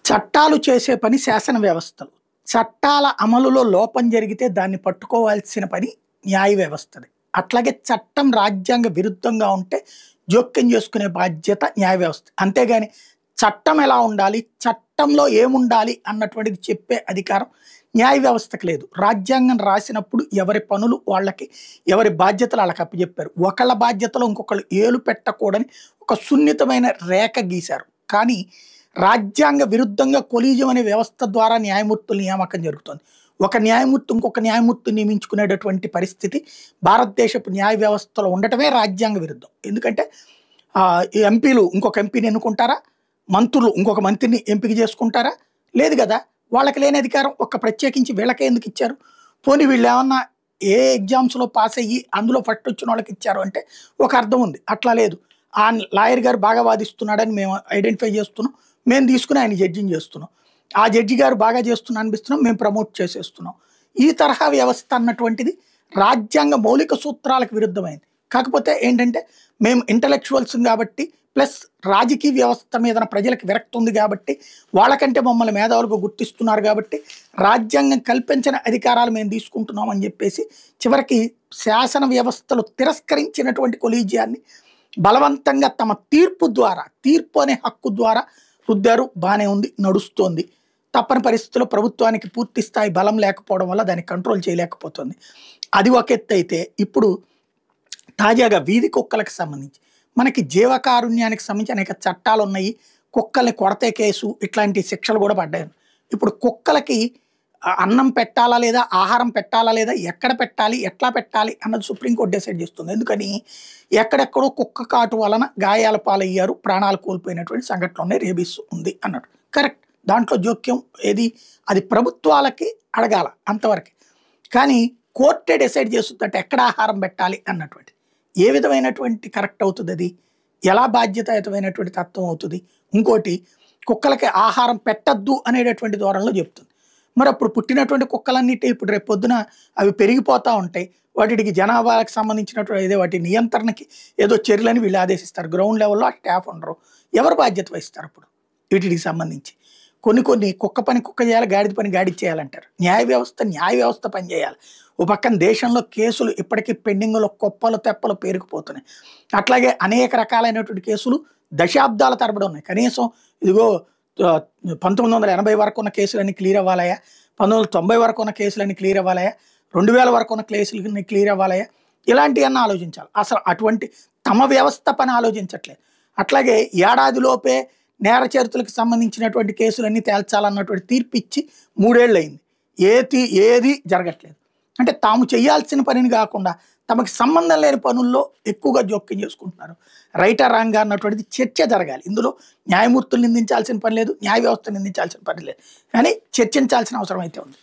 చట్టాలు చేసే పని శాసన వ్యవస్థలు. చట్టాల అమలులో లోపం జరిగితే దాన్ని పట్టుకోవాల్సిన పని న్యాయ వ్యవస్థది. అట్లాగే చట్టం రాజ్యాంగ విరుద్ధంగా ఉంటే జోక్యం చేసుకునే బాధ్యత న్యాయ వ్యవస్థ. అంతేగాని చట్టం ఎలా ఉండాలి, చట్టంలో ఏముండాలి అన్నటువంటిది చెప్పే అధికారం న్యాయ వ్యవస్థకు లేదు. రాజ్యాంగం రాసినప్పుడు ఎవరి పనులు వాళ్ళకి, ఎవరి బాధ్యతలు వాళ్ళకి అప్పచెప్పారు. ఒకళ్ళ బాధ్యతలో ఇంకొకళ్ళు ఏలు పెట్టకూడని ఒక సున్నితమైన రేఖ గీశారు. కానీ రాజ్యాంగ విరుద్ధంగా కొలీజియం అనే వ్యవస్థ ద్వారా న్యాయమూర్తుల నియామకం జరుగుతుంది. ఒక న్యాయమూర్తి ఇంకొక న్యాయమూర్తిని నియమించుకునేటటువంటి పరిస్థితి భారతదేశపు న్యాయ వ్యవస్థలో ఉండటమే రాజ్యాంగ విరుద్ధం. ఎందుకంటే ఎంపీలు ఇంకొక ఎంపీని ఎన్నుకుంటారా, మంత్రులు ఇంకొక మంత్రిని ఎంపిక చేసుకుంటారా? లేదు కదా. వాళ్ళకి లేని అధికారం ఒక ప్రత్యేకించి వీళ్ళకే ఎందుకు ఇచ్చారు? పోనీ వీళ్ళు ఏమన్నా ఏ ఎగ్జామ్స్లో పాస్ అయ్యి అందులో ఫస్ట్ వచ్చిన వాళ్ళకి ఇచ్చారు అంటే ఒక అర్థం ఉంది. అట్లా లేదు. ఆ లాయర్ గారు బాగా వాదిస్తున్నాడని మేము ఐడెంటిఫై చేస్తున్నాం, మేము తీసుకుని ఆయన జడ్జిని చేస్తున్నాం. ఆ జడ్జి గారు బాగా చేస్తున్నా అనిపిస్తున్నాం, మేము ప్రమోట్ చేసేస్తున్నాం. ఈ తరహా వ్యవస్థ అన్నటువంటిది రాజ్యాంగ మౌలిక సూత్రాలకు విరుద్ధమైంది. కాకపోతే ఏంటంటే మేము ఇంటలెక్చువల్స్ కాబట్టి, ప్లస్ రాజకీయ వ్యవస్థ మీద ప్రజలకు విరక్తి ఉంది కాబట్టి, వాళ్ళకంటే మమ్మల్ని మేధావులుగా గుర్తిస్తున్నారు కాబట్టి రాజ్యాంగం కల్పించిన అధికారాలు మేము తీసుకుంటున్నాం అని చెప్పేసి చివరికి శాసన వ్యవస్థలు తిరస్కరించినటువంటి కొలీజియాన్ని బలవంతంగా తమ తీర్పు ద్వారా, తీర్పు అనే హక్కు ద్వారా రుద్దారు. బాగానే ఉంది, నడుస్తోంది. తప్పని పరిస్థితుల్లో ప్రభుత్వానికి పూర్తి స్థాయి బలం లేకపోవడం వల్ల దాన్ని కంట్రోల్ చేయలేకపోతుంది. అది ఒక ఎత్తు అయితే, ఇప్పుడు తాజాగా వీధి కుక్కలకు సంబంధించి మనకి జీవకారుణ్యానికి సంబంధించి అనేక చట్టాలు ఉన్నాయి. కుక్కల్ని కొడతే కేసు, ఇట్లాంటి శిక్షలు కూడా పడ్డాయి. ఇప్పుడు కుక్కలకి అన్నం పెట్టాలా లేదా, ఆహారం పెట్టాలా లేదా, ఎక్కడ పెట్టాలి, ఎట్లా పెట్టాలి అన్నది సుప్రీంకోర్టు డిసైడ్ చేస్తుంది. ఎందుకని ఎక్కడెక్కడో కుక్క కాటు వలన గాయాల పాలయ్యారు, ప్రాణాలు కోల్పోయినటువంటి సంఘటనలు ఉన్నాయి, రేబీస్ ఉంది అన్నట్టు. కరెక్ట్. దాంట్లో జోక్యం ఏది? అది ప్రభుత్వాలకి అడగాల అంతవరకు. కానీ కోర్టే డిసైడ్ చేస్తుందంటే ఎక్కడ ఆహారం పెట్టాలి అన్నటువంటి ఏ విధమైనటువంటి కరెక్ట్ అవుతుంది? అది ఎలా బాధ్యతాయుతమైనటువంటి తత్వం అవుతుంది? ఇంకోటి, కుక్కలకి ఆహారం పెట్టద్దు అనేటటువంటి ధోరణిలో చెప్తుంది. మరి అప్పుడు పుట్టినటువంటి కుక్కలన్నిటి ఇప్పుడు రేపు పొద్దున అవి పెరిగిపోతూ ఉంటాయి. వాటికి జనాభాలకు సంబంధించినటువంటి ఏదో వాటి నియంత్రణకి ఏదో చర్యలని వీళ్ళు ఆదేశిస్తారు. గ్రౌండ్ లెవెల్లో ఆ స్టాఫ్ ఉండరు. ఎవరు బాధ్యత వహిస్తారు అప్పుడు వీటికి సంబంధించి? కొన్ని కుక్క పని కుక్క చేయాలి, గాడిద పని గాడి చేయాలంటారు. న్యాయ వ్యవస్థ పనిచేయాలి. ఓ పక్కన దేశంలో కేసులు ఇప్పటికీ పెండింగ్లో కుప్పలు తెప్పలు పేరుకుపోతున్నాయి. అట్లాగే అనేక రకాలైనటువంటి కేసులు దశాబ్దాల తరబడి ఉన్నాయి. కనీసం ఇదిగో 1980 వరకు ఉన్న కేసులన్నీ క్లియర్ అవ్వాలయా, 1990 వరకు ఉన్న కేసులన్నీ క్లియర్ అవ్వాలయా, 2000 వరకు ఉన్న కేసులన్నీ క్లియర్ అవ్వాలయా, ఇలాంటివన్నీ ఆలోచించాలి. అసలు అటువంటి తమ వ్యవస్థ పని ఆలోచించట్లేదు. అట్లాగే ఏడాదిలోపే నేర చరిత్రలకు సంబంధించినటువంటి కేసులన్నీ తేల్చాలన్నటువంటి తీర్పు ఇచ్చి 3 ఏళ్ళు అయింది. ఏది జరగట్లేదు. అంటే తాము చేయాల్సిన పనిని కాకుండా తమకు సంబంధం లేని పనుల్లో ఎక్కువగా జోక్యం చేసుకుంటున్నారు. రైట్ ఆర్ రాంగ్ అన్నటువంటిది చర్చ జరగాలి. ఇందులో న్యాయమూర్తులు నిందించాల్సిన పని లేదు, న్యాయ వ్యవస్థ నిందించాల్సిన పని లేదు, కానీ చర్చించాల్సిన అవసరం అయితే ఉంది.